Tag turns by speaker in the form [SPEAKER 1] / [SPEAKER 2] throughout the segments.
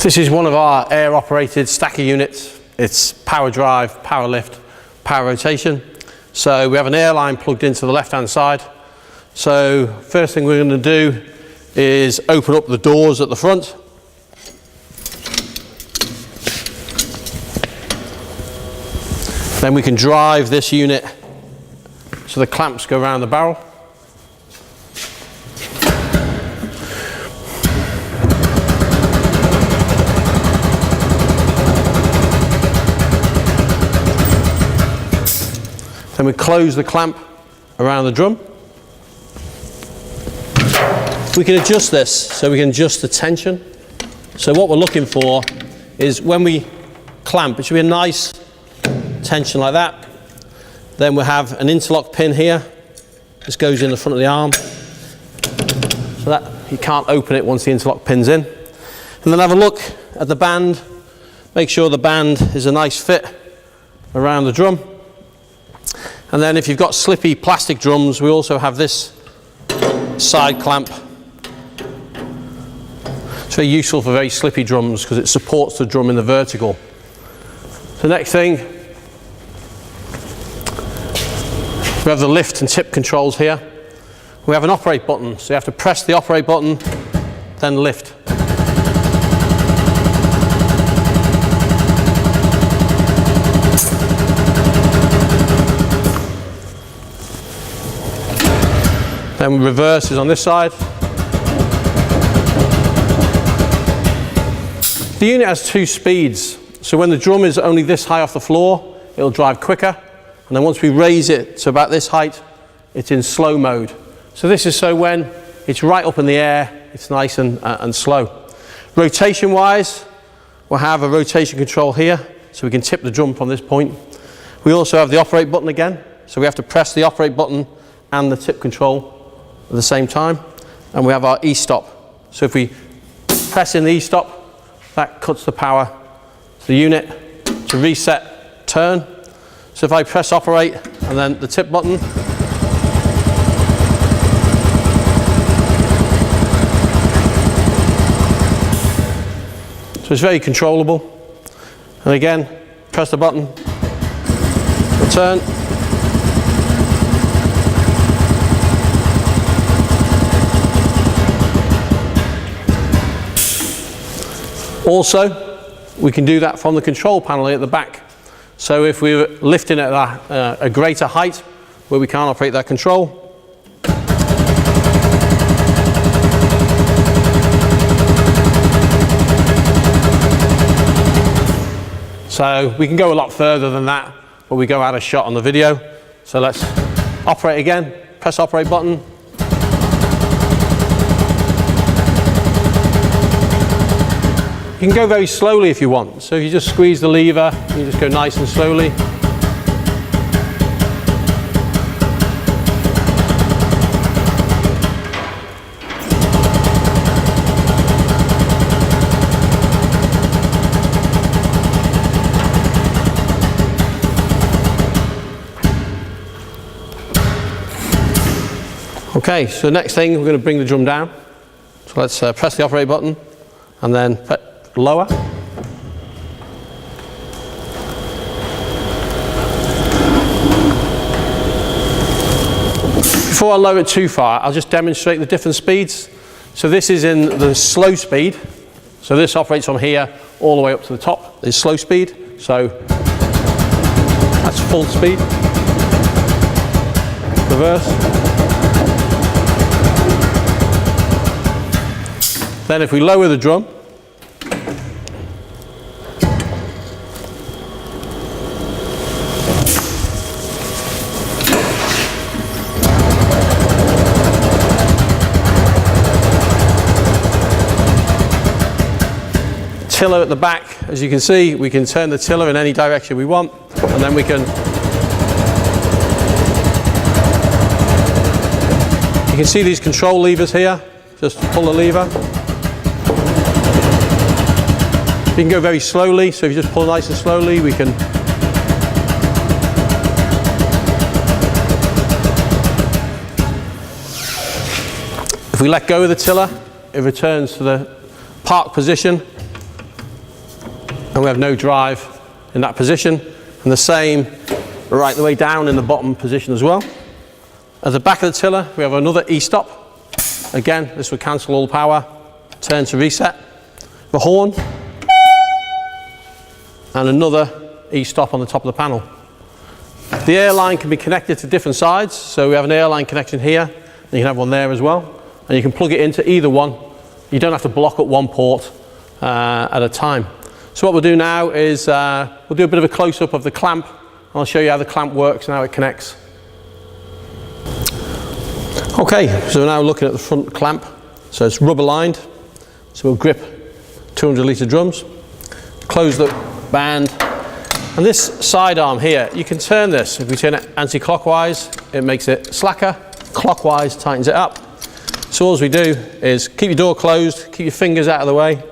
[SPEAKER 1] This is one of our air-operated stacker units. It's power drive, power lift, power rotation. So we have an airline plugged into the left-hand side. So first thing we're going to do is open up the doors at the front. Then we can drive this unit so the clamps go around the barrel. Then we close the clamp around the drum. We can adjust this, so we can adjust the tension. So what we're looking for is when we clamp, it should be a nice tension like that. Then we'll have an interlock pin here. This goes in the front of the arm. So that you can't open it once the interlock pin's in. And then have a look at the band. Make sure the band is a nice fit around the drum. And then if you've got slippy plastic drums, we also have this side clamp. It's very useful for very slippy drums because it supports the drum in the vertical. The next thing, we have the lift and tip controls here. We have an operate button, so you have to press the operate button, then lift. Then reverse is on this side. The unit has 2 speeds, so when the drum is only this high off the floor, it'll drive quicker, and then once we raise it to about this height, it's in slow mode. So this is so when it's right up in the air, it's nice and slow. Rotation wise, we'll have a rotation control here, so we can tip the drum from this point. We also have the operate button again, so we have to press the operate button and the tip control at the same time, and we have our e-stop. So if we press in the e-stop, that cuts the power to the unit to reset turn. So if I press operate and then the tip button, so it's very controllable. And again, press the button, return. Also, we can do that from the control panel at the back. So if we're lifting at a greater height where we can't operate that control, so we can go a lot further than that, but we go out of shot on the video. So let's operate again, press operate button. You can go very slowly if you want. So if you just squeeze the lever, you just go nice and slowly. Okay, so next thing we're going to bring the drum down. So let's press the operate button and then lower. Before I lower it too far, I'll just demonstrate the different speeds. So this is in the slow speed. So this operates from here all the way up to the top is slow speed. So that's full speed. Reverse. Then if we lower the drum, tiller at the back, as you can see, we can turn the tiller in any direction we want, and then we can, you can see these control levers here, just pull the lever. You can go very slowly, so if you just pull nice and slowly, we can if we let go of the tiller, it returns to the park position. and we have no drive in that position, and the same right the way down in the bottom position as well. At the back of the tiller we have another e-stop. Again, this will cancel all power, turn to reset. The horn, and another e-stop on the top of the panel. The airline can be connected to different sides, so we have an airline connection here, and you can have one there as well, and you can plug it into either one. You don't have to block up one port at a time. So what we'll do now is we'll do a bit of a close-up of the clamp, and I'll show you how the clamp works and how it connects. Okay, so we're now looking at the front clamp. So it's rubber lined, so we'll grip 200 litre drums, close the band, and this side arm here, you can turn this. If we turn it anti-clockwise, it makes it slacker, clockwise tightens it up. So all we do is keep your door closed, keep your fingers out of the way,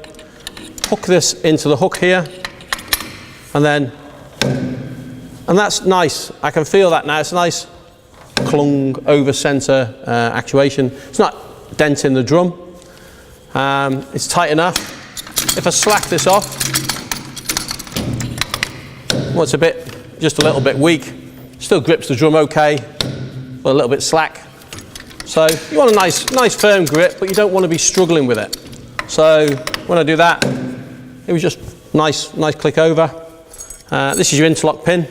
[SPEAKER 1] hook this into the hook here, and that's nice. I can feel that now. It's a nice clung over centre actuation. It's not denting the drum. It's tight enough. If I slack this off, well, it's just a little bit weak. Still grips the drum okay, but a little bit slack. So you want a nice firm grip, but you don't want to be struggling with it. So when I do that, it was just nice click over. This is your interlock pin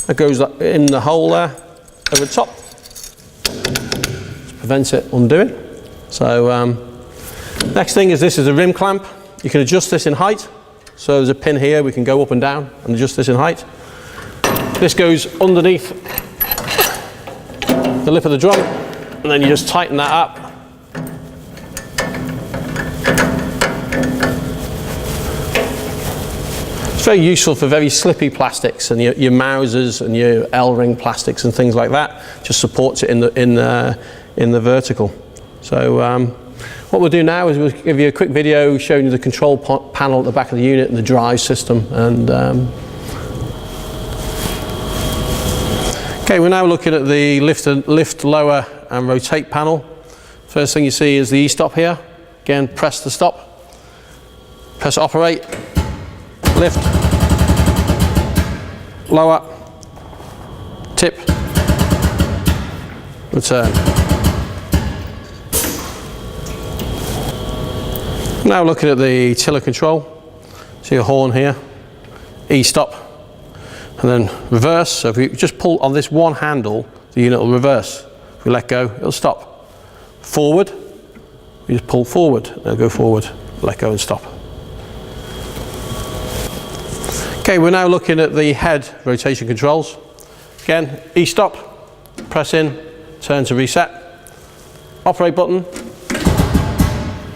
[SPEAKER 1] that goes in the hole there over the top. Just prevents it undoing. So next thing is this is a rim clamp. You can adjust this in height. So there's a pin here, we can go up and down and adjust this in height. This goes underneath the lip of the drum, and then you just tighten that up. It's very useful for very slippy plastics and your Mausers and your L-ring plastics and things like that. Just supports it in the vertical. So what we'll do now is we'll give you a quick video showing you the control panel at the back of the unit and the drive system. And okay, we're now looking at the lift, lower and rotate panel. First thing you see is the e-stop here. Again, press to stop, press operate, lift, lower, tip, return. Now looking at the tiller control, see a horn here, e-stop, and then reverse. So if we just pull on this one handle, the unit will reverse. If we let go, it'll stop. Forward, we just pull forward, it'll go forward, let go and stop. Okay, we're now looking at the head rotation controls. Again, e-stop, press in, turn to reset, operate button,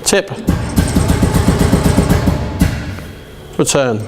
[SPEAKER 1] tip, return.